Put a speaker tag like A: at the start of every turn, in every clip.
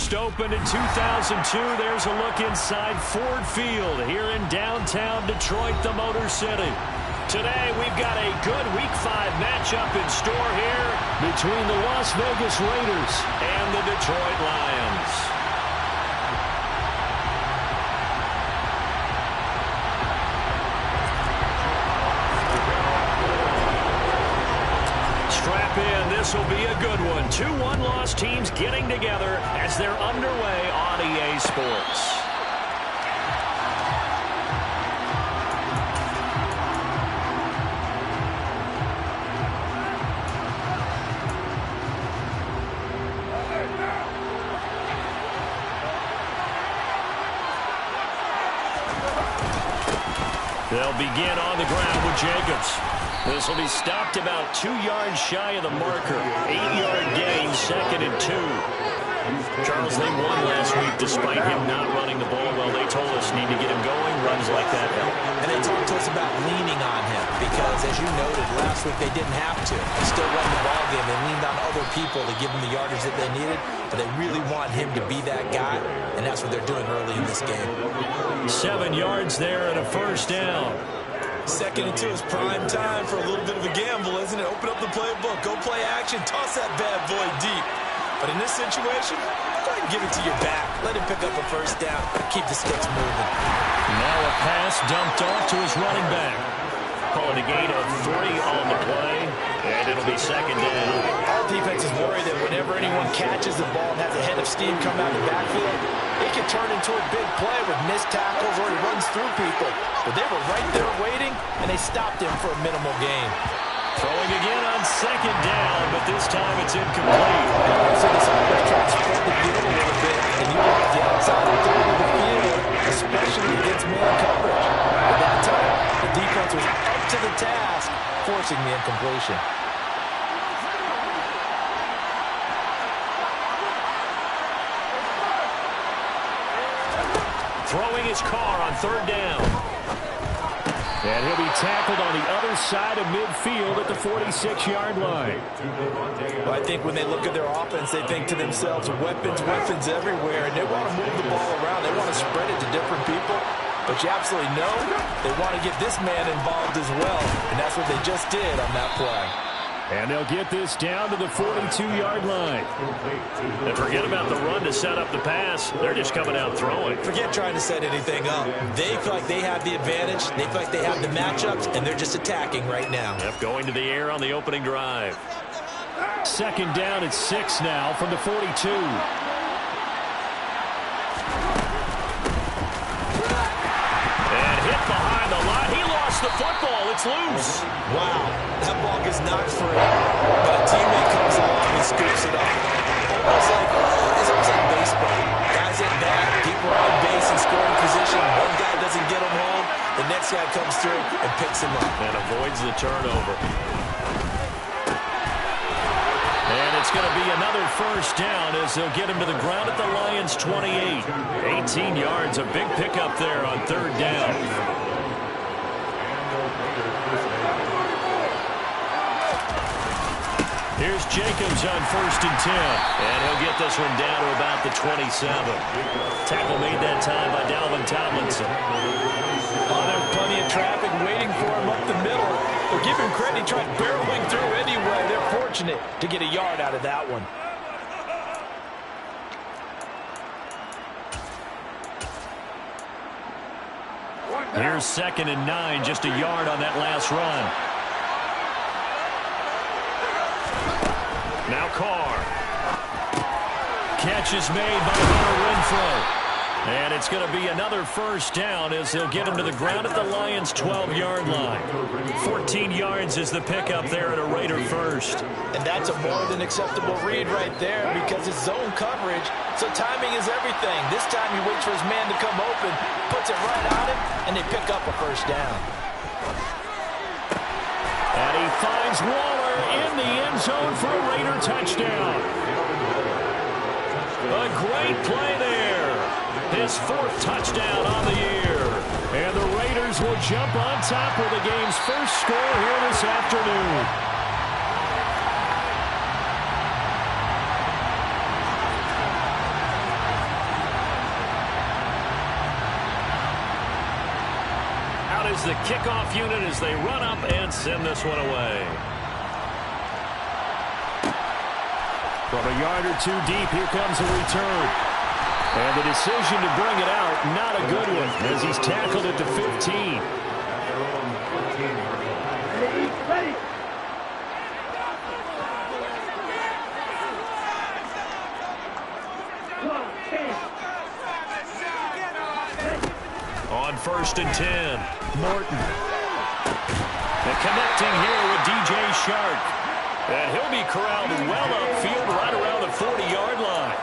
A: first opened in 2002. There's a look inside Ford Field here in downtown Detroit, the Motor City. Today, we've got a good Week 5 matchup in store here between the Las Vegas Raiders and the Detroit Lions. Strap in, this will be a good one. Two one-loss teams getting together as they're underway on EA Sports. They'll begin on the ground with Jacobs. This will be stopped about 2 yards shy of the marker. 8-yard gain, 2nd and 2. Charles, they won last week despite him not running the ball well. They told us need to get him going. Runs like that help.
B: And they talked to us about leaning on him because, as you noted, last week they didn't have to. They still won the ball game. They leaned on other people to give them the yardage that they needed, but they really want him to be that guy, and that's what they're doing early in this game.
A: 7 yards there and a first down.
B: 2nd and 2 is prime time for a little bit of a gamble, isn't it? Open up the playbook, go play action, toss that bad boy deep. But in this situation, go ahead and give it to your back. Let him pick up a first down. Keep the sticks moving.
A: Now a pass dumped off to his running back. Calling a gain of 3 on the play, and it'll be 2nd down.
B: All defenses worry that whenever anyone catches the ball and has a head of steam come out of the backfield, it can turn into a big play with missed tackles or he runs through people. But they were right there waiting, and they stopped him for a minimal gain.
A: Throwing again on 2nd down, but this time it's incomplete.
B: So this offense tries to spread the field a little bit, and you want the outside third of the field, especially against man coverage. At that time, the defense was up to the task, forcing the incompletion.
A: Throwing his car on 3rd down. And he'll be tackled on the other side of midfield at the 46-yard line.
B: Well, I think when they look at their offense, they think to themselves, weapons, weapons everywhere, and they want to move the ball around. They want to spread it to different people. But you absolutely know they want to get this man involved as well, and that's what they just did on that play.
A: And they'll get this down to the 42-yard line. And forget about the run to set up the pass. They're just coming out throwing.
B: Forget trying to set anything up. They feel like they have the advantage. They feel like they have the matchups, and they're just attacking right now.
A: Yep, going to the air on the opening drive. 2nd down at 6 now from the 42. And hit behind the line. He lost the football. It's loose.
B: Wow, that ball gets knocked free, but a teammate comes along and scoops it up. It's almost like baseball. Guys at bat, people are on base in scoring position. One guy doesn't get him home. The next guy comes through and picks him up.
A: And avoids the turnover. And it's going to be another first down as they'll get him to the ground at the Lions' 28. 18 yards, a big pickup there on 3rd down. Here's Jacobs on 1st and 10. And he'll get this one down to about the 27. Tackle made that time by Dalvin Tomlinson.
B: Oh, there's plenty of traffic waiting for him up the middle. But give him credit, he tried barreling through anyway. They're fortunate to get a yard out of that one.
A: Here's 2nd and 9, just a yard on that last run. Now Carr. Catch is made by Hunter Renfrow. And it's going to be another first down as they'll get him to the ground at the Lions' 12-yard line. 14 yards is the pickup there at a Raider first.
B: And that's a more than acceptable read right there because it's zone coverage, so timing is everything. This time he waits for his man to come open, puts it right on him, and they pick up a first down.
A: And he finds Waller in the end zone for a Raider touchdown. A great play there. His 4th touchdown on the year. And the Raiders will jump on top with the game's first score here this afternoon. is the kickoff unit as they run up and send this one away. From a yard or two deep, here comes a return. And the decision to bring it out, not a good one, as he's tackled at the 15. On 1st and 10, Morton. And connecting here with DJ Shark. And he'll be corralled well upfield right around the 40-yard line.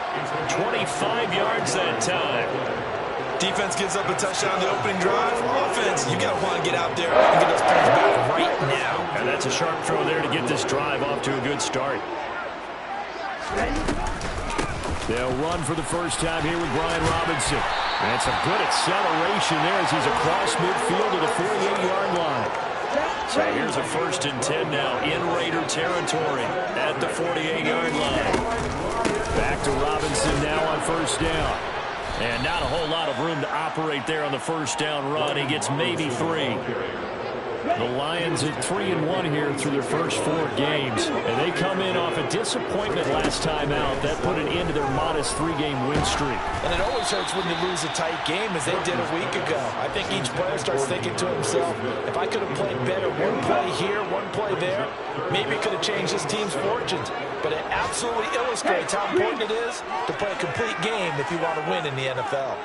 A: 25 yards that time.
B: Defense gives up a touchdown the opening drive. Offense, you got to want to get out there and get those points back right now.
A: And that's a sharp throw there to get this drive off to a good start. They'll run for the first time here with Brian Robinson. And it's a good acceleration there as he's across midfield to the 48-yard line. So here's a 1st and 10 now in Raider territory at the 48-yard line. Back to Robinson now on 1st down. And not a whole lot of room to operate there on the 1st down run. He gets maybe 3. The Lions at 3-1 here through their first 4 games. And they come in off a disappointment last time out. That put an end to their modest 3-game win streak.
C: And it always hurts when you lose a tight game, as they did a week ago. I think each player starts thinking to himself, if I could have played better one play here, one play there, maybe it could have changed this team's fortunes. But it absolutely illustrates how important it is to play a complete game if you want to win in the NFL.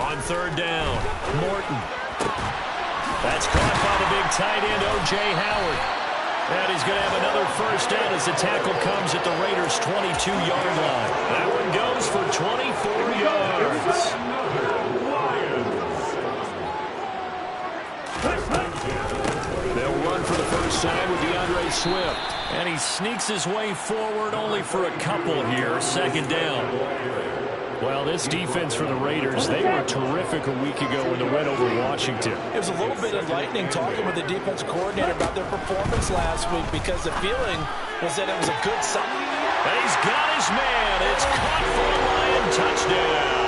A: On 3rd down, Morton. That's caught by the big tight end, O.J. Howard. And he's going to have another 1st down as the tackle comes at the Raiders' 22-yard line. That one goes for 24 yards. They'll run for the first time with DeAndre Swift. And he sneaks his way forward only for a couple here. 2nd down. Well, this defense for the Raiders, they were terrific a week ago in the win over Washington.
C: It was a little bit enlightening talking with the defense coordinator about their performance last week, because the feeling was that it was a good sign.
A: And he's got his man. It's caught for a Lion touchdown.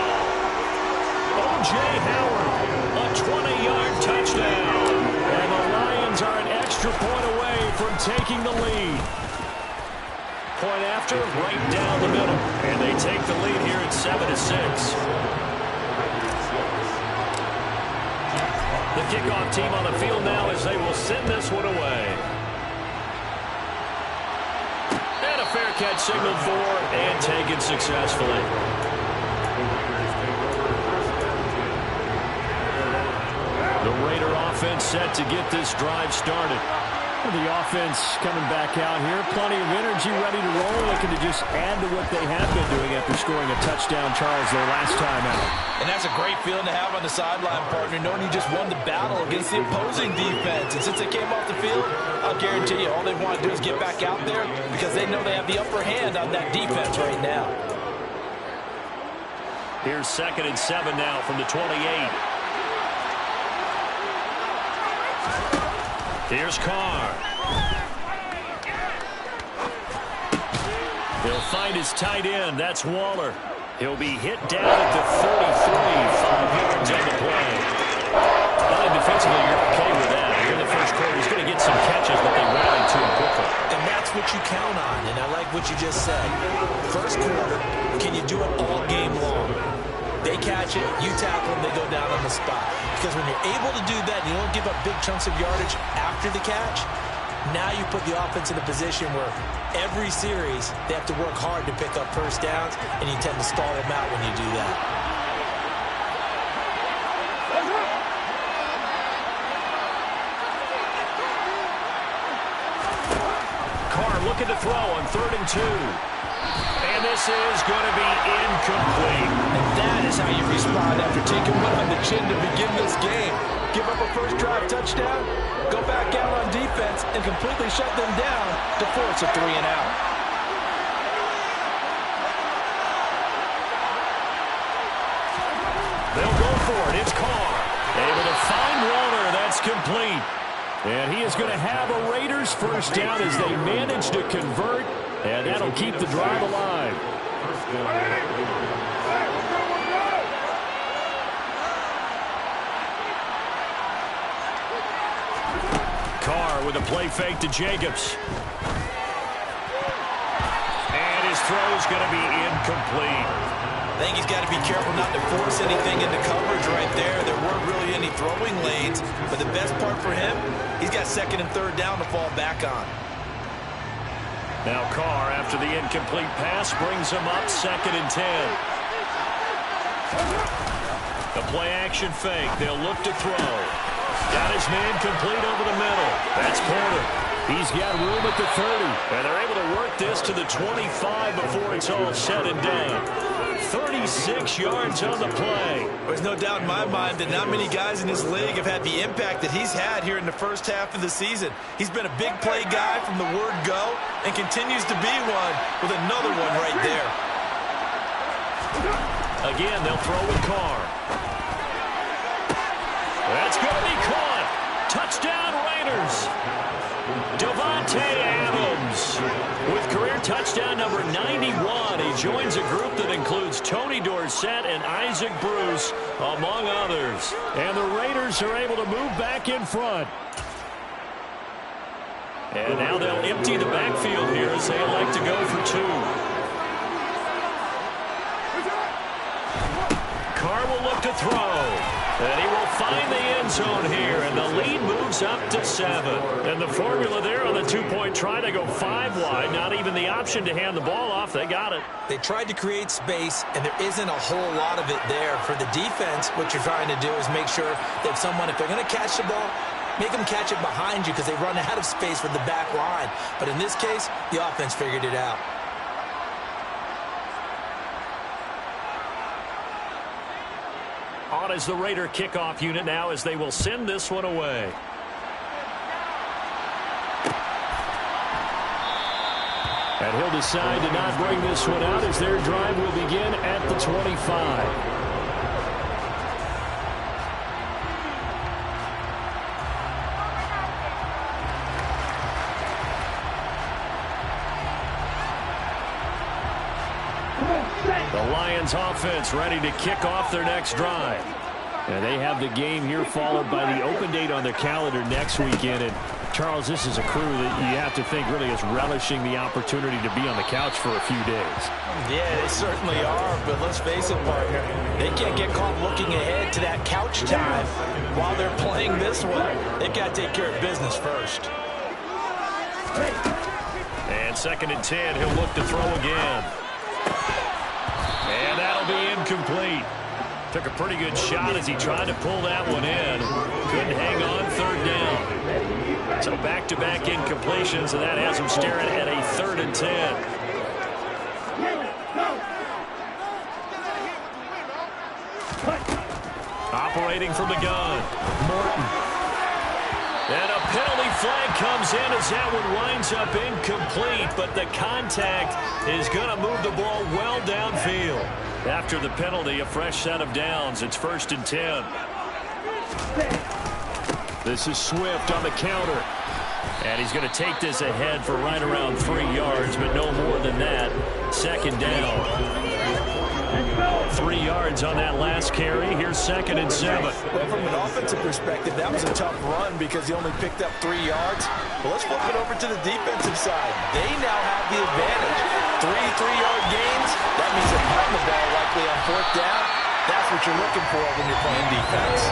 A: O.J. Howard, a 20-yard touchdown. And the Lions are an extra point away from taking the lead. Point after, right down the middle. And they take the lead here at 7-6. The kickoff team on the field now as they will send this one away. And a fair catch signaled for and taken successfully. The Raider offense set to get this drive started. The offense coming back out here. Plenty of energy, ready to roll. Looking to just add to what they have been doing after scoring a touchdown, Charles, their last time out.
C: And that's a great feeling to have on the sideline, partner, knowing you just won the battle against the opposing defense. And since they came off the field, I'll guarantee you all they want to do is get back out there, because they know they have the upper hand on that defense right now.
A: Here's 2nd and 7 now from the 28. Here's Carr. He'll find his tight end. That's Waller. He'll be hit down at the 33. 5 yards on the play. Well, defensively, you're okay with that. Here in the first quarter, he's going to get some catches, but they rally to him quickly.
C: And that's what you count on, and I like what you just said. First quarter, can you do it all game long? They catch it, you tackle them, they go down on the spot. Because when you're able to do that, you don't give up big chunks of yardage after the catch, now you put the offense in a position where every series they have to work hard to pick up 1st downs, and you tend to stall them out when you do that.
A: Carr looking to throw on 3rd and 2. And this is going to be incomplete.
C: And that is how you respond after taking one on the chin to begin this game. Give up a first drive touchdown, go back out on defense, and completely shut them down to force a 3-and-out.
A: They'll go for it. It's Carr. Able to find Waller. That's complete. And he is going to have a Raiders 1st down as they manage to convert. And that'll keep the drive alive. Carr with a play fake to Jacobs. And his throw is going to be incomplete.
C: I think he's got to be careful not to force anything into coverage right there. There weren't really any throwing lanes, but the best part for him, he's got second and third down to fall back on.
A: Now Carr, after the incomplete pass, brings him up 2nd and 10. The play-action fake. They'll look to throw. Got his man complete over the middle. That's Porter. He's got room at the 30. And they're able to work this to the 25 before it's all said and done. 36 yards on the play.
C: There's no doubt in my mind that not many guys in this league have had the impact that he's had here in the first half of the season. He's been a big play guy from the word go and continues to be one with another one right there.
A: Again, they'll throw with Carr. That's going to be caught. Touchdown Raiders. Davante Adams with career touchdown number 91. He joins a group that includes Tony Dorsett and Isaac Bruce, among others. And the Raiders are able to move back in front. And now they'll empty the backfield here as they elect to go for 2. Carr will look to throw. And he will find the end zone here, and the lead moves up to 7. And the formula there on the 2-point try to go 5 wide. Not even the option to hand the ball off. They got it.
C: They tried to create space, and there isn't a whole lot of it there. For the defense, what you're trying to do is make sure that if they're going to catch the ball, make them catch it behind you because they run out of space with the back line. But in this case, the offense figured it out.
A: On is the Raider kickoff unit now as they will send this one away. And he'll decide to not bring this one out as their drive will begin at the 25. The Lions offense ready to kick off their next drive. And they have the game here followed by the open date on their calendar next weekend. And Charles, this is a crew that you have to think really is relishing the opportunity to be on the couch for a few days.
C: Yeah, they certainly are, but let's face it, partner, they can't get caught looking ahead to that couch time while they're playing this one. They've got to take care of business first.
A: And 2nd and 10, he'll look to throw again. And that'll be incomplete. Took a pretty good shot as he tried to pull that one in. Couldn't hang on 3rd down. So back-to-back incompletions, and that has him staring at a 3rd and 10. Operating from the gun, Morton. And a penalty flag comes in as that one winds up incomplete, but the contact is going to move the ball well downfield. After the penalty, a fresh set of downs. It's 1st and 10. This is Swift on the counter. And he's going to take this ahead for right around 3 yards, but no more than that. 2nd down. 3 yards on that last carry. Here's 2nd and 7.
C: Well, from an offensive perspective, that was a tough run because he only picked up 3 yards. Well, let's flip it over to the defensive side. They now have the advantage. 3 3-yard gains. That means they're putting the ball likely on 4th down. That's what you're looking for when you're playing defense.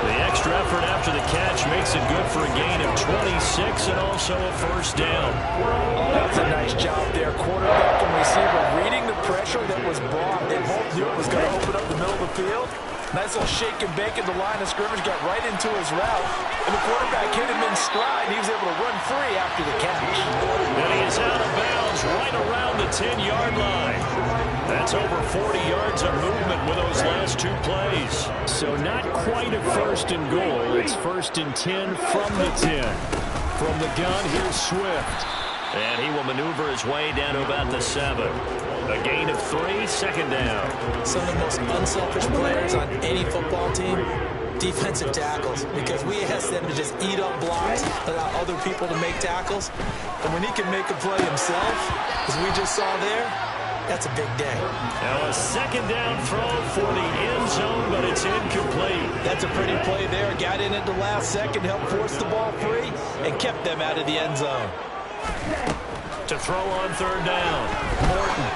A: The extra effort after the catch makes it good for a gain of 26 and also a 1st down.
C: Oh, that's a nice job there. Quarterback and receiver reading the pressure that was brought. They both knew it was going to open up the middle of the field. Nice little shake and bake at the line of scrimmage, got right into his route. And the quarterback hit him in stride. He was able to run free after the catch.
A: And he is out of bounds right around the 10-yard line. That's over 40 yards of movement with those last 2 plays. So not quite a 1st and goal. It's 1st and 10 from the 10. From the gun, here's Swift. And he will maneuver his way down to about the 7. A gain of 3, 2nd down.
C: Some of the most unselfish players on any football team, defensive tackles, because we ask them to just eat up blocks, allow other people to make tackles. And when he can make a play himself, as we just saw there, That's a big day.
A: Now a second down throw for the end zone, but it's incomplete.
C: That's a pretty play there. Got in at the last second, helped force the ball free, and kept them out of the end zone.
A: To throw on third down. Morton.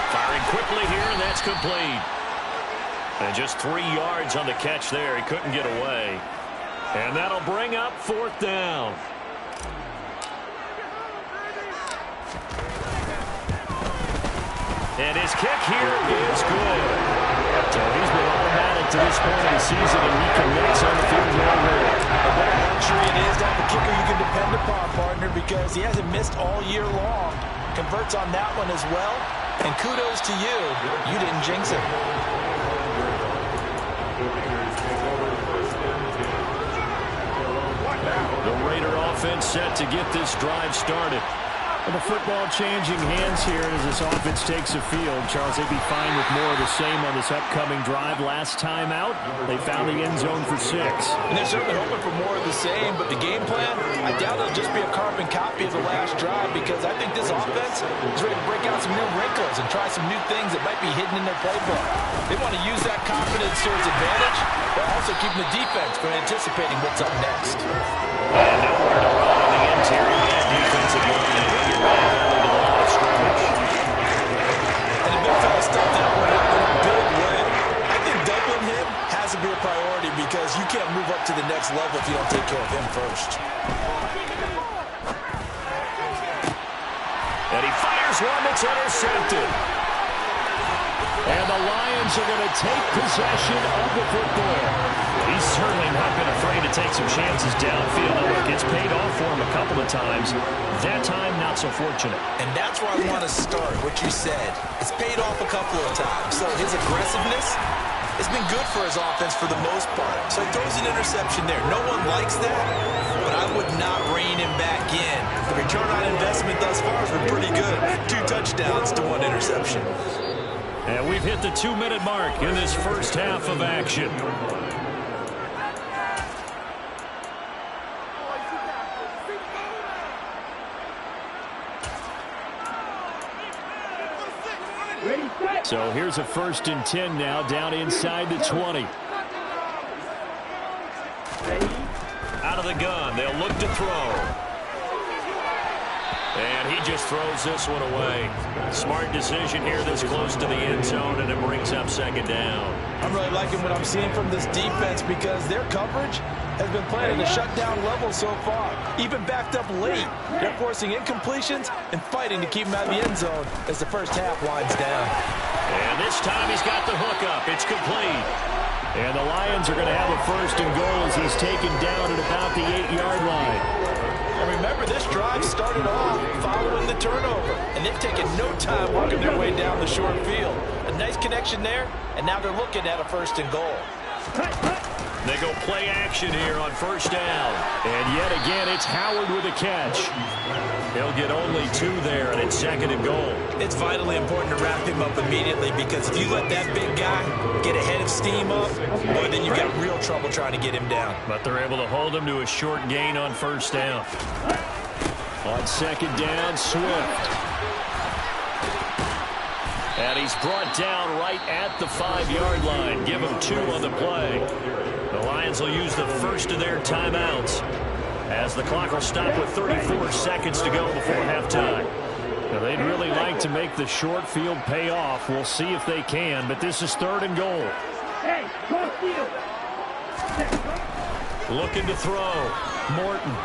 A: Firing quickly here, and that's complete. And just 3 yards on the catch there. He couldn't get away. And that'll bring up fourth down. And his kick here is good. So he's been automatic to this point of the season, and he connects on the field goal there.
C: What a luxury it is to have a kicker you can depend upon, partner, because he hasn't missed all year long. Converts on that one as well. And kudos to you. You didn't jinx it.
A: The Raider offense set to get this drive started.
D: Well, the football changing hands here as this offense takes the field. Charles, they'd be fine with more of the same on this upcoming drive. Last time out, they found the end zone for 6.
C: And they're certainly hoping for more of the same, but the game plan, I doubt it'll just be a carbon copy of the last drive, because I think this offense is ready to break out some new wrinkles and try some new things that might be hidden in their playbook. They want to use that confidence to its advantage, while also keeping the defense from anticipating what's up next.
A: And nowhere to run on the interior of that defensive line. They bring it back only to the line of scrimmage.
C: And the big fella stuffed that one up in a big way. I think doubling him has to be a priority, because you can't move up to the next level if you don't take care of him first.
A: And he fires one that's intercepted. And the Lions are going to take possession of the football. He's certainly not been afraid to take some chances downfield. And look, it's paid off for him a couple of times. That time, not so fortunate.
C: And that's where I want to start, what you said. It's paid off a couple of times. So his aggressiveness has been good for his offense for the most part. So he throws an interception there. No one likes that, but I would not rein him back in. The return on investment thus far has been pretty good. 2 touchdowns to 1 interception.
A: And we've hit the 2-minute mark in this first half of action. So here's a 1st and 10 now, down inside the 20. Out of the gun, they'll look to throw. And he just throws this one away. Smart decision here this close to the end zone, and it brings up 2nd down.
C: I'm really liking what I'm seeing from this defense, because their coverage has been playing at a shutdown level so far. Even backed up late. They're forcing incompletions and fighting to keep him out of the end zone as the first half winds down.
A: And this time he's got the hook up. It's complete. And the Lions are going to have a 1st and goal as he's taken down at about the 8-yard line.
C: And remember, this drive started off following the turnover, and they've taken no time working their way down the short field. A nice connection there, and now they're looking at a 1st and goal.
A: They go play action here on 1st down. And yet again, it's Howard with a catch. He'll get only 2 there, and it's 2nd and goal.
C: It's vitally important to wrap him up immediately, because if you let that big guy get a head of steam up, boy, then you've got real trouble trying to get him down.
A: But they're able to hold him to a short gain on 1st down. On 2nd down, Swift. And he's brought down right at the 5-yard line. Give him 2 on the play. The Lions will use the first of their timeouts, as the clock will stop with 34 seconds to go before halftime. Now, they'd really like to make the short field pay off. We'll see if they can, but this is 3rd and goal. Looking to throw. Morton.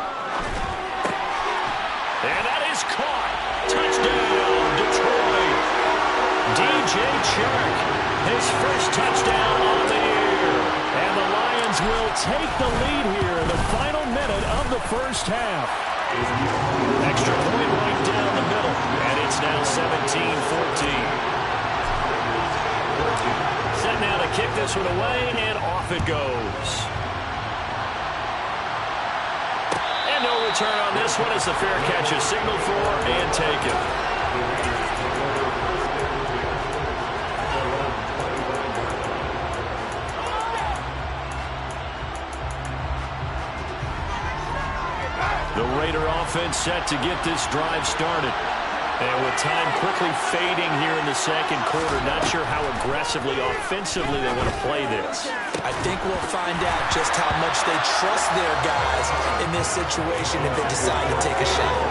A: And that is caught. Touchdown, Detroit. DJ Chark, his first touchdown on the year. And the Lions will take the lead here in the final minute of the first half. Extra point right down the middle, and it's now 17-14. Set now to kick this one away, and off it goes. And no return on this one as the fair catch is signaled for and taken. The Raider offense set to get this drive started. And with time quickly fading here in the second quarter, not sure how aggressively, offensively they want to play this.
C: I think we'll find out just how much they trust their guys in this situation if they decide to take a shot.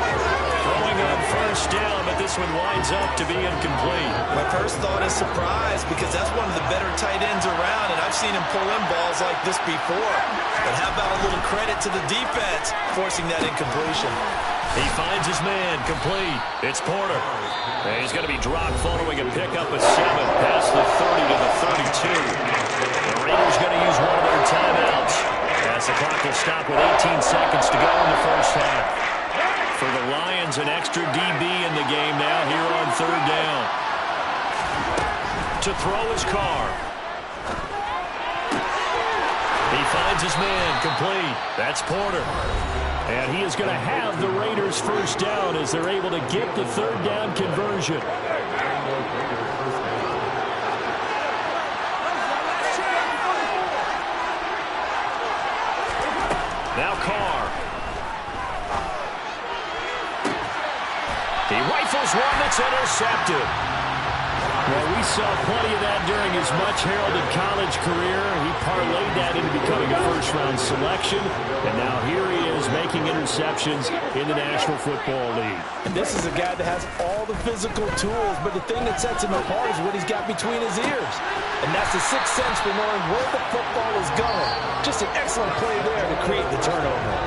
A: Throwing on first down, but this one winds up to be incomplete.
B: My first thought is surprise because that's one of the better tight ends around, and I've seen him pull in balls like this before. But how about a little credit to the defense forcing that incompletion?
A: He finds his man, complete. It's Porter. And he's going to be dropped following a pickup of 7 past the 30 to the 32. The Raiders going to use one of their timeouts as the clock will stop with 18 seconds to go in the first half. For the Lions, an extra DB in the game now here on third down. To throw his car. He finds his man, complete. That's Porter. And he is going to have the Raiders first down as they're able to get the third down conversion. Now Carr. He rifles one that's intercepted.
D: Well, we saw plenty of that during his much-heralded college career. He parlayed that into becoming a first-round selection, and now here he is making interceptions in the National Football League.
C: And this is a guy that has all the physical tools, but the thing that sets him apart is what he's got between his ears. And that's the sixth sense for knowing where the football is going. Just an excellent play there to create the turnover.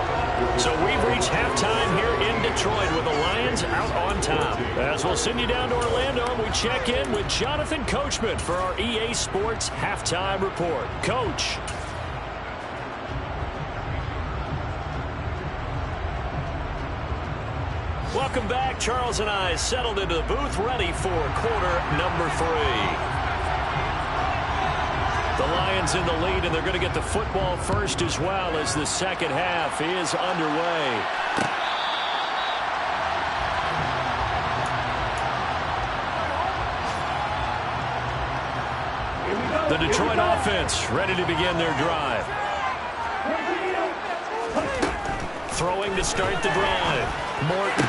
A: So we've reached halftime here in Detroit with the Lions out on top. As we'll send you down to Orlando, we check in with Jonathan Coachman for our EA Sports Halftime Report. Coach. Welcome back. Charles and I settled into the booth ready for quarter number 3. The Lions in the lead, and they're going to get the football first as well as the second half is underway. The Detroit offense ready to begin their drive. Throwing to start the drive. Morton.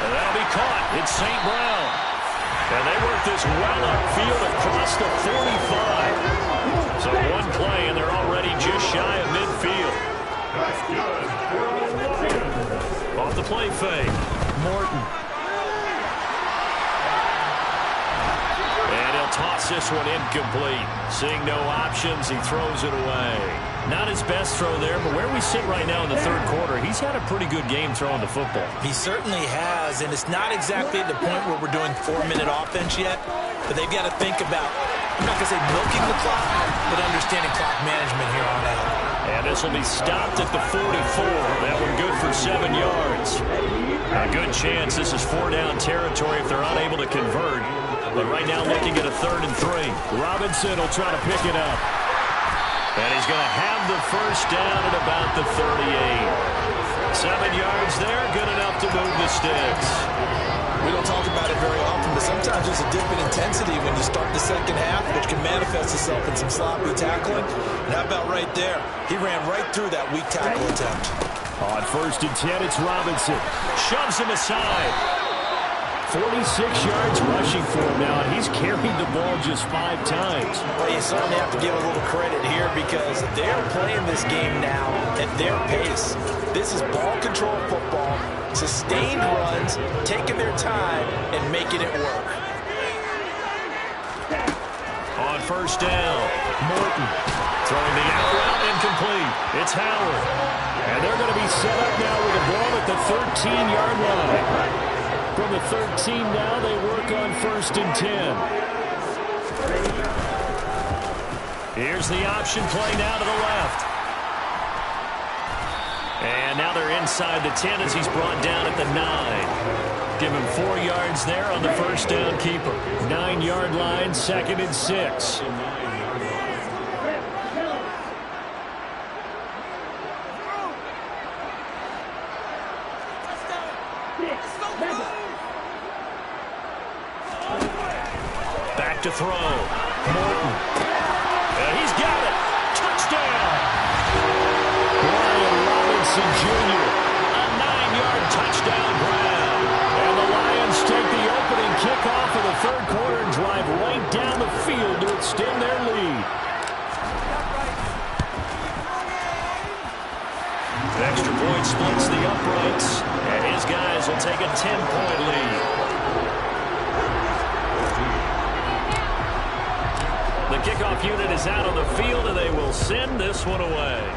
A: And that'll be caught. It's St. Brown. And they work this well upfield across the 45. So one play, and they're already just shy of midfield. Off the play fake. Morton. And he'll toss this one incomplete. Seeing no options, he throws it away. Not his best throw there, but where we sit right now in the third quarter, he's had a pretty good game throwing the football.
C: He certainly has, and it's not exactly at the point where we're doing 4-minute offense yet, but they've got to think about, I'm not going to say milking the clock, but understanding clock management here on out.
A: And this will be stopped at the 44. That one good for 7 yards. A good chance this is 4-down territory if they're unable to convert. But right now looking at a 3rd and 3.
D: Robinson will try to pick it up.
A: And he's going to have the first down at about the 38. 7 yards there, good enough to move the sticks.
B: We don't talk about it very often, but sometimes there's a dip in intensity when you start the second half, which can manifest itself in some sloppy tackling. And how about right there? He ran right through that weak tackle attempt.
D: On 1st and 10, it's Robinson.
A: Shoves him aside.
D: 46 yards rushing for him now, and he's carried the ball just 5 times.
C: Well, you certainly have to give a little credit here because they're playing this game now at their pace. This is ball control football, sustained runs, taking their time, and making it work.
A: On 1st down, Morton throwing the out route incomplete. It's Howard.
D: And they're going to be set up now with the ball at the 13-yard line. From the 13 now, they work on 1st and 10.
A: Here's the option play now to the left. And now they're inside the 10 as he's brought down at the 9. Give him 4 yards there on the 1st down keeper. 9-yard line, 2nd and 6. Back to throw. Morton. And he's got it. Touchdown.
D: Brian Robinson Jr.
A: A 9-yard touchdown grab. And the Lions take the uprights, and his guys will take a 10-point lead. The kickoff unit is out on the field, and they will send this one away.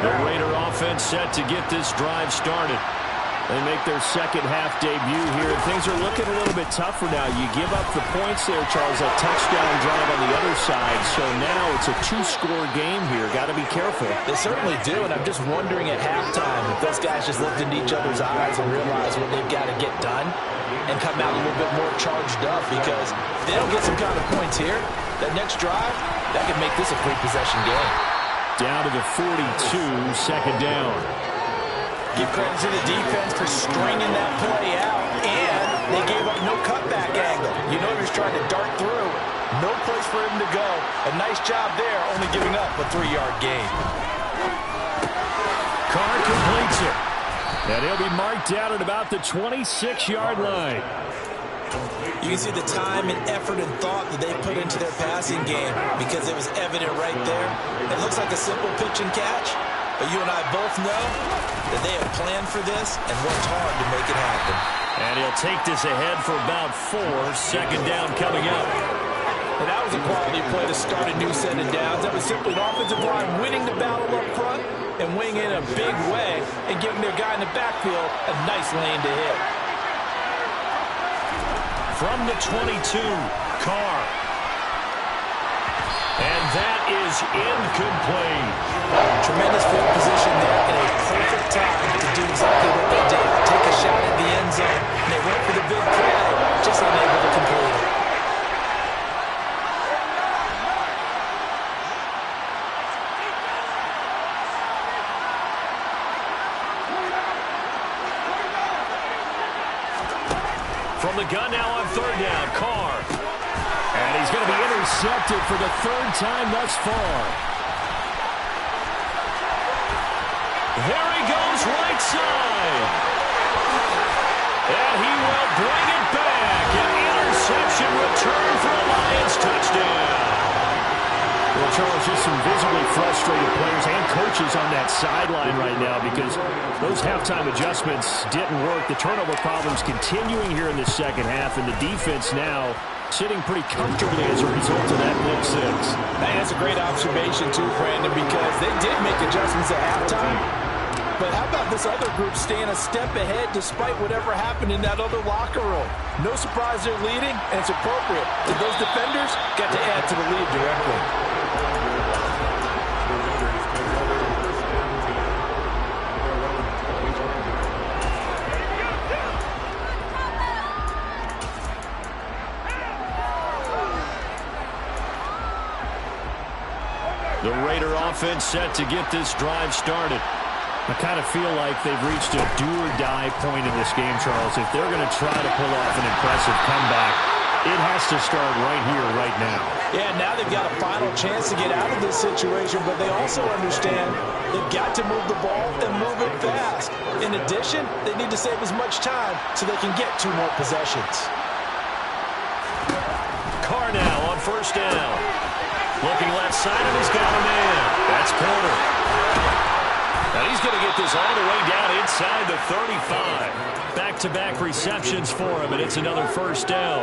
A: The Raider offense set to get this drive started. They make their second half debut here, and things are looking a little bit tougher now. You give up the points there, Charles, that touchdown drive on the other side. So now it's a two-score game here. Got to be careful.
C: They certainly do, and I'm just wondering at halftime if those guys just looked into each other's eyes and realized what they've got to get done and come out a little bit more charged up, because if they don't get some kind of points here, that next drive, that could make this a three-possession game.
A: Down to the 42, second down.
C: Give credit to the defense for stringing that play out, and they gave up no cutback angle. You know he was trying to dart through. No place for him to go. A nice job there, only giving up a 3-yard gain.
A: Carr completes it. And he'll be marked down at about the 26-yard line.
C: You can see the time and effort and thought that they put into their passing game, because it was evident right there. It looks like a simple pitch and catch, but you and I both know that they have planned for this and worked hard to make it happen.
A: And he'll take this ahead for about 4. Second down coming up.
C: And that was a quality play to start a new set of downs. That was simply an offensive line winning the battle up front and winning in a big way and giving their guy in the backfield a nice lane to hit.
A: From the 22, Carr. And that is incomplete.
C: Tremendous field position there and a perfect time to do exactly what they did. Take a shot at the end zone, and they went for the big play, just unable to complete it.
A: From the gun now on third down, Carr. And he's going to be intercepted for the third time thus far. There he goes, right side. And he will bring it back. An interception return for a Lions touchdown. Well, Charles, just some visibly frustrated players and coaches on that sideline right now, because those halftime adjustments didn't work. The turnover problems continuing here in the second half, and the defense now sitting pretty comfortably as a result of that pick six.
C: That's a great observation too, Brandon, because they did make adjustments at halftime. But how about this other group staying a step ahead despite whatever happened in that other locker room? No surprise they're leading, and it's appropriate that those defenders got to add to the lead directly.
A: The Raider offense set to get this drive started. I kind of feel like they've reached a do-or-die point in this game, Charles. If they're going to try to pull off an impressive comeback, it has to start right here, right now.
C: Yeah, now they've got a final chance to get out of this situation, but they also understand they've got to move the ball and move it fast. In addition, they need to save as much time so they can get 2 more possessions.
A: Carr now on first down. Looking left side, and he's got a man. That's Porter. Now he's going to get this all the way down inside the 35. Back-to-back receptions for him, and it's another first down.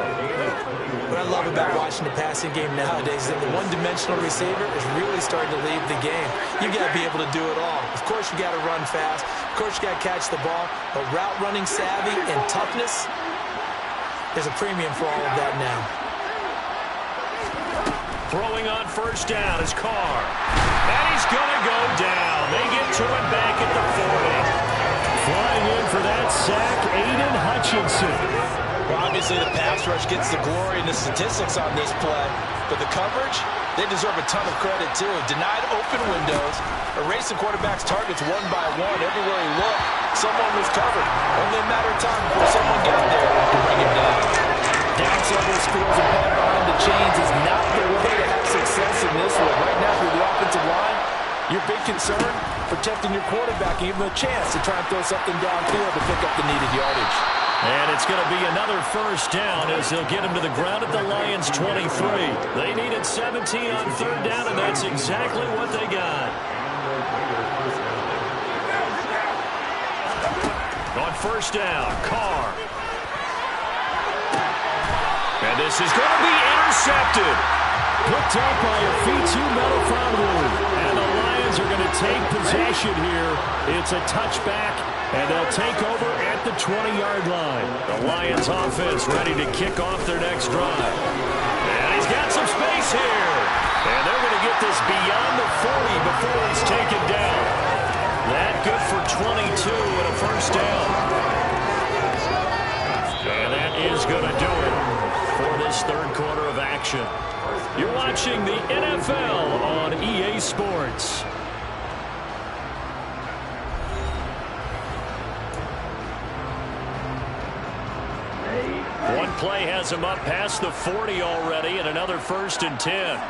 C: What I love about watching the passing game nowadays is that the one-dimensional receiver is really starting to lead the game. You've got to be able to do it all. Of course, you got to run fast. Of course, you got to catch the ball. But route running savvy and toughness, there's a premium for all of that now.
A: Throwing on first down is Carr. And he's going to go down. They get to him back at the 40. Flying in for that sack, Aiden Hutchinson.
C: Well, obviously the pass rush gets the glory and the statistics on this play. But the coverage, they deserve a ton of credit too. Denied open windows, erased the quarterback's targets one by one. Everywhere he looked, someone was covered. Only a matter of time before someone got there to bring him down. Down several scores and playing behind the chains is not the way to have success in this one. Right now, through the offensive line, your big concern, protecting your quarterback and give him a chance to try and throw something downfield to pick up the needed yardage.
A: And it's going to be another first down as they'll get him to the ground at the Lions' 23. They needed 17 on third down, and that's exactly what they got. On first down, Carr. And this is going to be intercepted. Picked up by a V2 metal foul rule. And the Lions are going to take possession here. It's a touchback, and they'll take over at the 20-yard line. The Lions offense ready to kick off their next drive. And he's got some space here. And they're going to get this beyond the 40 before it's taken down. That good for 22 and a first down. And that is going to do it for this third quarter of action. You're watching the NFL on EA Sports. One play has him up past the 40 already, and another 1st and 10.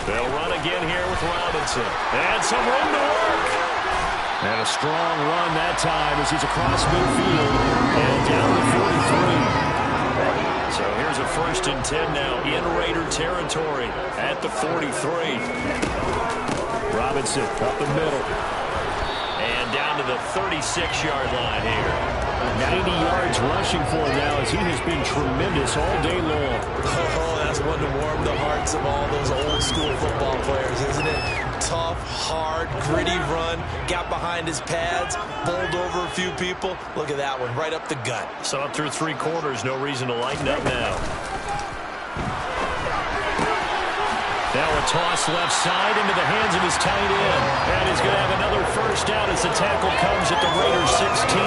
A: They'll run again here with Robinson. And some room to work. And a strong run that time as he's across midfield and down to 43. So here's a 1st and 10 now in Raider territory at the 43. Robinson up the middle. And down to the 36-yard line here. 90 yards rushing for him now as he has been tremendous all day long.
C: Oh, that's one to warm the hearts of all those old-school football players, isn't it? Tough, hard, gritty run. Got behind his pads, bowled over a few people. Look at that one, right up the gut.
A: So up through 3 quarters, no reason to lighten up now. Now a toss left side into the hands of his tight end. And he's going to have another first down as the tackle comes at the Raiders' 16.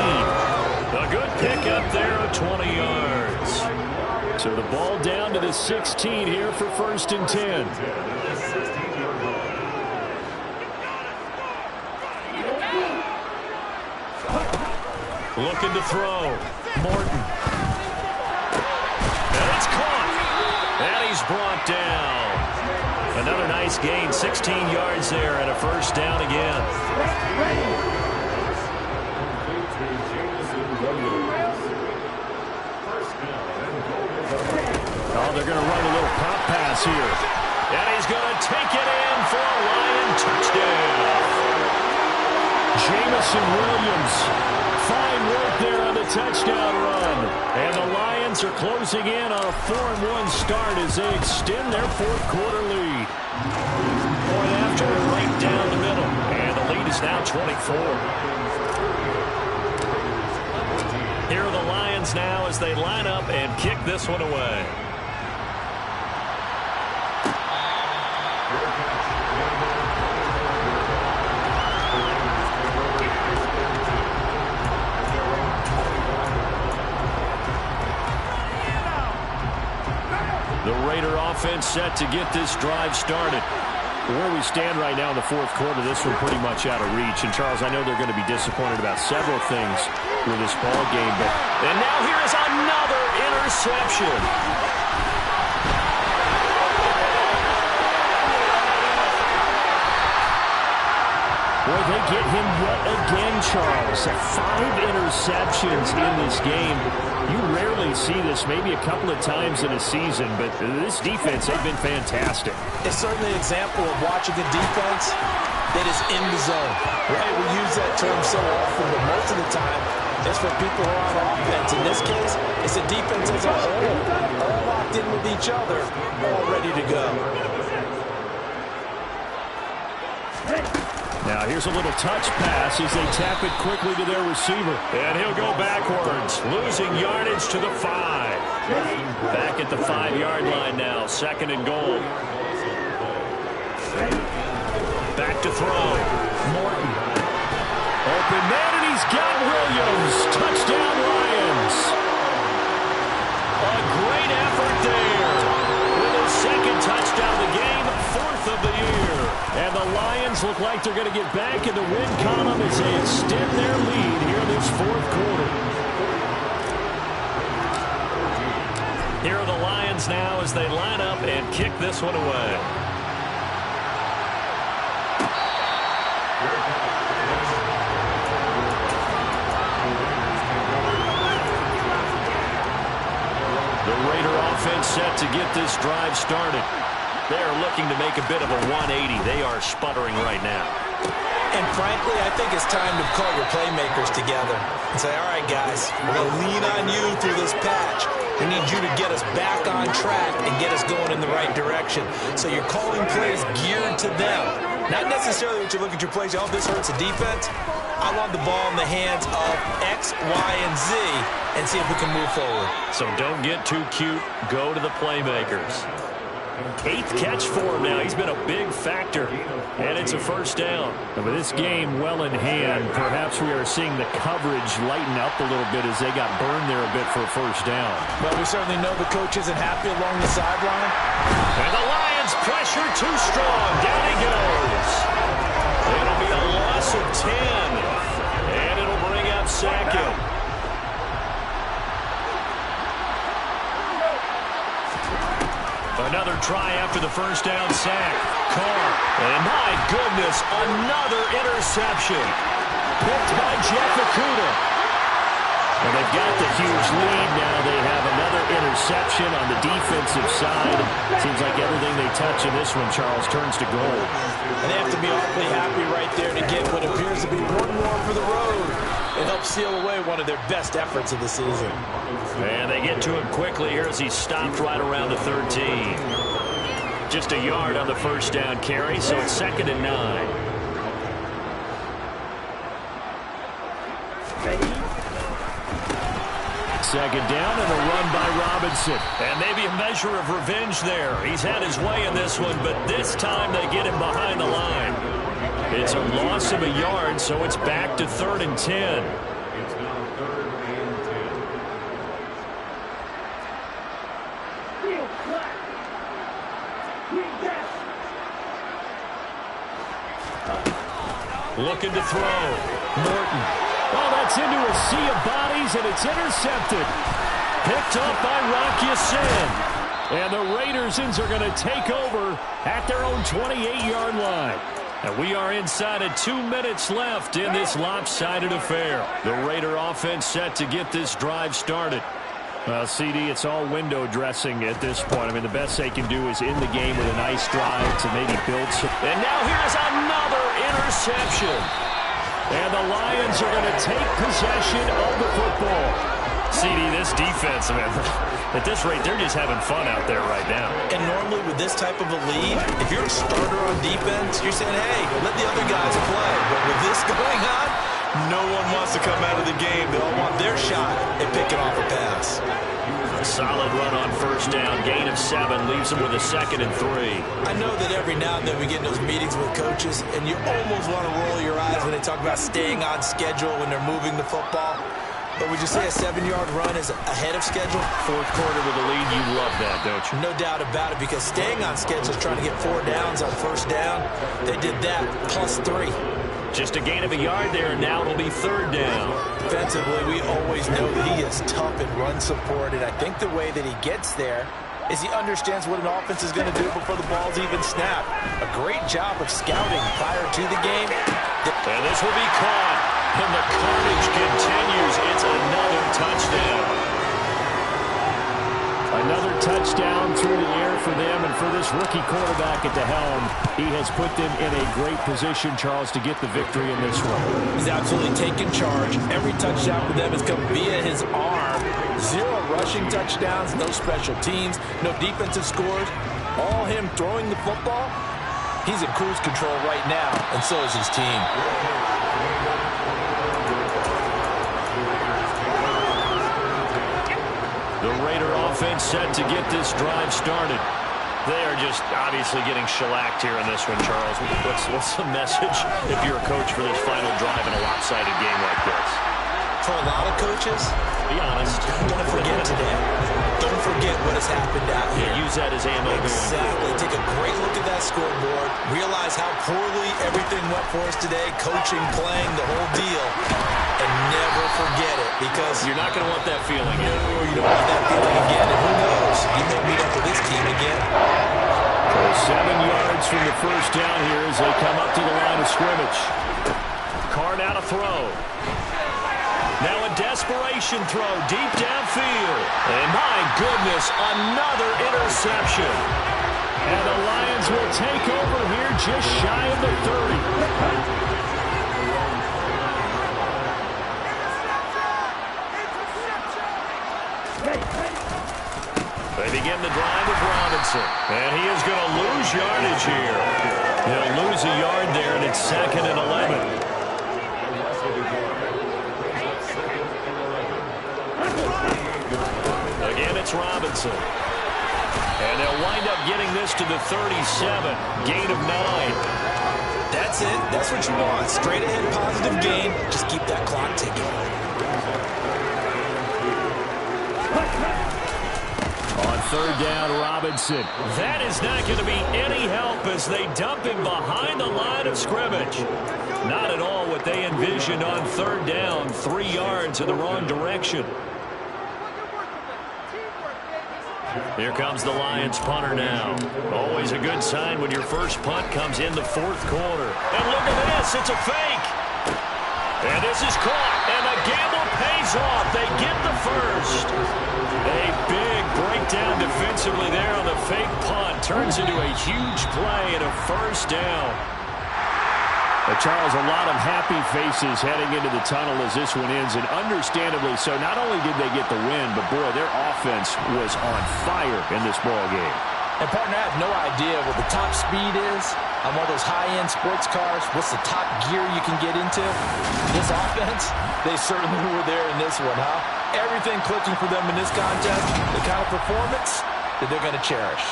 A: A good pick up there at 20 yards. So the ball down to the 16 here for 1st and 10. Looking to throw. Morton. And it's caught. And he's brought down. Another nice gain. 16 yards there and a first down again. Oh, they're going to run a little pop pass here. And he's going to take it in for a Lion touchdown. Jamison Williams. Fine work there on the touchdown run. And the Lions are closing in on a 4-1 start as they extend their 4th quarter lead. Point after right down the middle. And the lead is now 24. Here are the Lions now as they line up and kick this one away. The Raider offense set to get this drive started. Where we stand right now in the 4th quarter, this one pretty much out of reach. And, Charles, I know they're going to be disappointed about several things with this ball game. And now here is another interception. Boy, they get him yet again, Charles. 5 interceptions in this game. You rarely see this, maybe a couple of times in a season, but this defense, they've been fantastic.
C: It's certainly an example of watching a defense that is in the zone, right? We use that term so often, but most of the time, it's for people who are on offense. In this case, it's a defense as a whole, all locked in with each other, all ready to go.
A: Now here's a little touch pass as they tap it quickly to their receiver. And he'll go backwards, losing yardage to the 5. Back at the 5-yard line now, 2nd and goal. Back to throw. Morton. Open man, and he's got Williams. Touchdown, Lions. A great effort there. With his 2nd touchdown of the game, 4th of the year. And the Lions look like they're going to get back in the win column as they extend their lead here in this 4th quarter. Here are the Lions now as they line up and kick this one away. set to get this drive started. They're looking to make a bit of a 180. They are sputtering right now.
C: And frankly, I think it's time to call your playmakers together and say, all right, guys, we're going to lean on you through this patch. We need you to get us back on track and get us going in the right direction. So you're calling plays geared to them. Not necessarily that you look at your plays, oh, this hurts the defense. I want the ball in the hands of X, Y, and Z and see if we can move forward.
A: So don't get too cute. Go to the playmakers. 8th catch for him now. He's been a big factor, and it's a first down.
D: And with this game well in hand, perhaps we are seeing the coverage lighten up a little bit as they got burned there a bit for a first down.
C: But we certainly know the coach isn't happy along the sideline.
A: And the Lions pressure too strong. Down he goes. It'll be a loss of 10, and it'll bring up second. Another try after the first down sack. Carr. And my goodness, another interception. Picked by Jeff Okudah. And they've got the huge lead now. They have another interception on the defensive side. Seems like everything they touch in this one, Charles, turns to gold.
C: And they have to be awfully happy right there to get what appears to be one more for the road and help seal away one of their best efforts of the season.
A: And they get to him quickly here as he stopped right around the 13. Just a yard on the first down carry, so it's 2nd and 9.
D: Second down and a run by Robinson.
A: And maybe a measure of revenge there. He's had his way in this one, but this time they get him behind the line. It's a loss of a yard, so it's back to 3rd and 10. Looking to throw. Morton.
D: Oh, that's into a sea of bodies, and it's intercepted.
A: Picked up by Rock Ya-Sin.
D: And the Raiders are going to take over at their own 28-yard line.
A: And we are inside of 2 minutes left in this lopsided affair. The Raider offense set to get this drive started.
D: Well, CD, it's all window dressing at this point. I mean, the best they can do is end the game with a nice drive to maybe build some.
A: And now here's another interception.
D: And the Lions are going to take possession of the football.
A: CD, this defense, man, at this rate, they're just having fun out there right now.
C: And normally with this type of a lead, if you're a starter on defense, you're saying, hey, let the other guys play. But with this going on, no one wants to come out of the game. They all want their shot at picking off a pass.
A: A solid run on first down. Gain of 7 leaves them with a 2nd and 3.
C: I know that every now and then we get in those meetings with coaches, and you almost want to roll your eyes when they talk about staying on schedule when they're moving the football. But would you say a 7-yard run is ahead of schedule?
A: 4th quarter with a lead, you love that, don't you?
C: No doubt about it, because staying on schedule is trying to get 4 downs on first down. They did that, plus 3.
A: Just a gain of a yard there, and now it'll be 3rd down.
C: Defensively, we always know that he is tough in run support, and I think the way that he gets there is he understands what an offense is going to do before the ball's even snapped. A great job of scouting prior to the game.
A: And this will be caught, and the carnage continues. It's another touchdown.
D: Another touchdown through the air for them, and for this rookie quarterback at the helm, he has put them in a great position, Charles, to get the victory in this one.
C: He's absolutely taken charge. Every touchdown for them has come via his arm. 0 rushing touchdowns, no special teams, no defensive scores. All him throwing the football. He's in cruise control right now, and so is his team.
A: The Raider offense set to get this drive started. They are just obviously getting shellacked here in this one, Charles. What's the message if you're a coach for this final drive in a lopsided game like this?
C: For a lot of coaches,
A: be honest,
C: don't forget today. Don't forget what has happened out here.
A: Yeah, use that as ammo.
C: Exactly. Take a great look at that scoreboard. Realize how poorly everything went for us today. Coaching, playing, the whole deal. And never forget it, because
A: you're not going to want that feeling.
C: No, you don't want that feeling again. And who knows? You may meet up with this team again.
D: So 7 yards from the first down here as they come up to the line of scrimmage.
A: Carr now to throw. Now a desperation throw deep downfield. And my goodness, another interception.
D: And the Lions will take over here just shy of the 30.
A: They begin the drive with Robinson. And he is going to lose yardage here. He'll lose a yard there, and it's 2nd and 11. Again, it's Robinson. And they'll wind up getting this to the 37. Gain of 9.
C: That's it. That's what you want. Straight ahead positive gain. Just keep that clock ticking.
D: On 3rd down, Robinson.
A: That is not going to be any help as they dump him behind the line of scrimmage. Not at all what they envisioned on 3rd down. 3 yards in the wrong direction. Here comes the Lions punter now. Always a good sign when your first punt comes in the 4th quarter. And look at this. It's a fake. And this is caught. And the gamble pays off. They get the first. A big breakdown defensively there on the fake punt. Turns into a huge play and a first down.
D: Charles, a lot of happy faces heading into the tunnel as this one ends, and understandably so. Not only did they get the win, but, boy, their offense was on fire in this ball game.
C: And, partner, I have no idea what the top speed is on one of those high-end sports cars. What's the top gear you can get into? This offense, they certainly were there in this one, huh? Everything clicking for them in this contest, the kind of performance that they're going to cherish.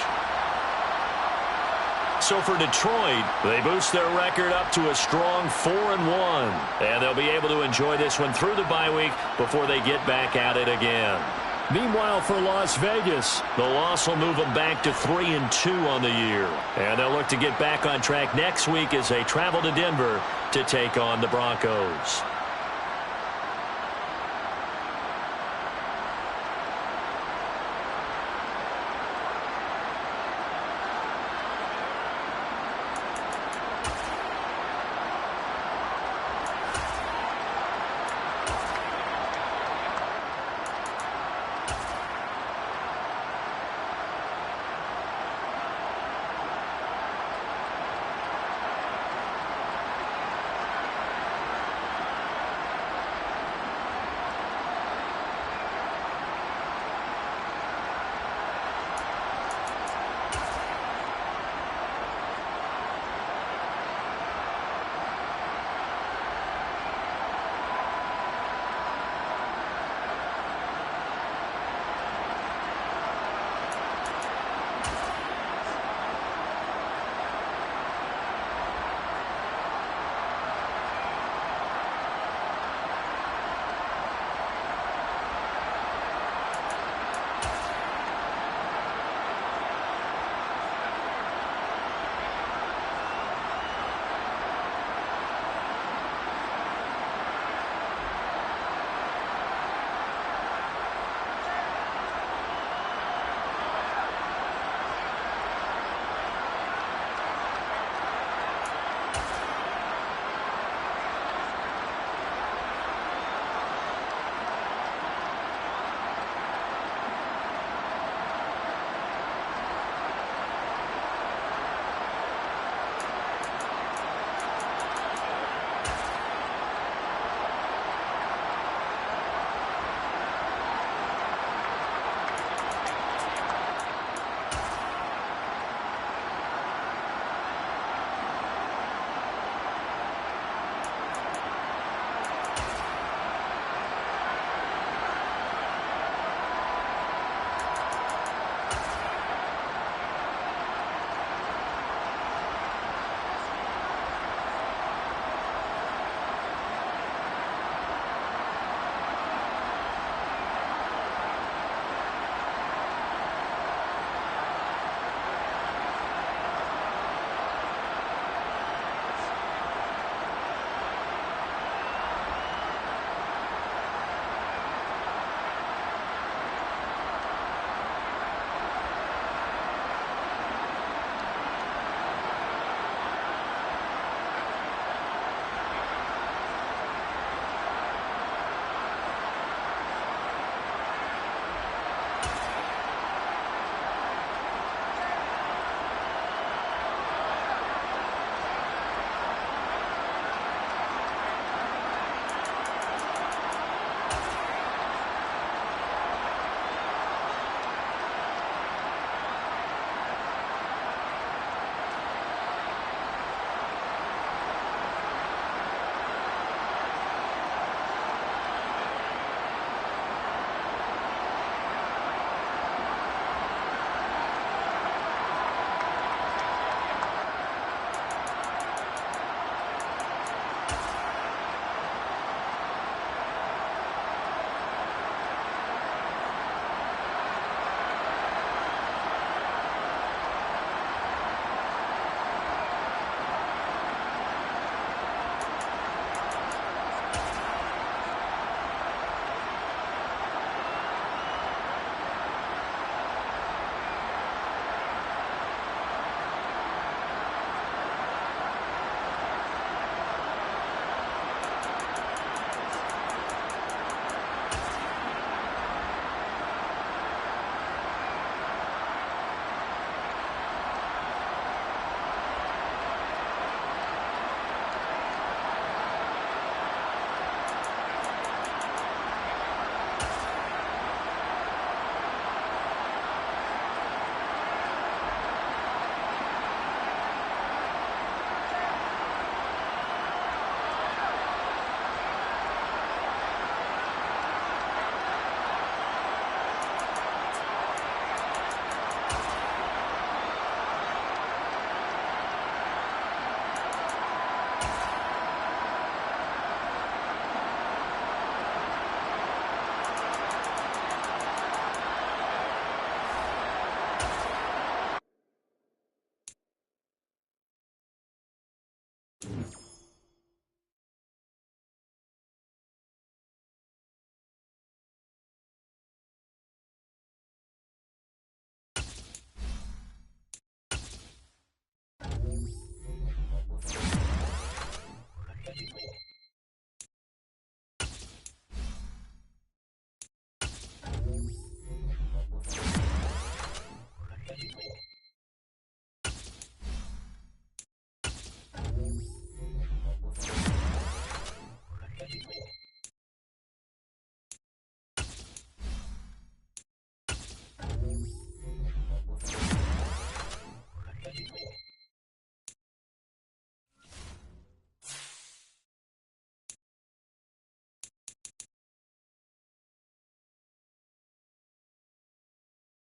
A: So for Detroit, they boost their record up to a strong 4-1. And they'll be able to enjoy this one through the bye week before they get back at it again.
D: Meanwhile, for Las Vegas,
A: the loss will move them back to 3-2 on the year. And they'll look to get back on track next week as they travel to Denver to take on the Broncos.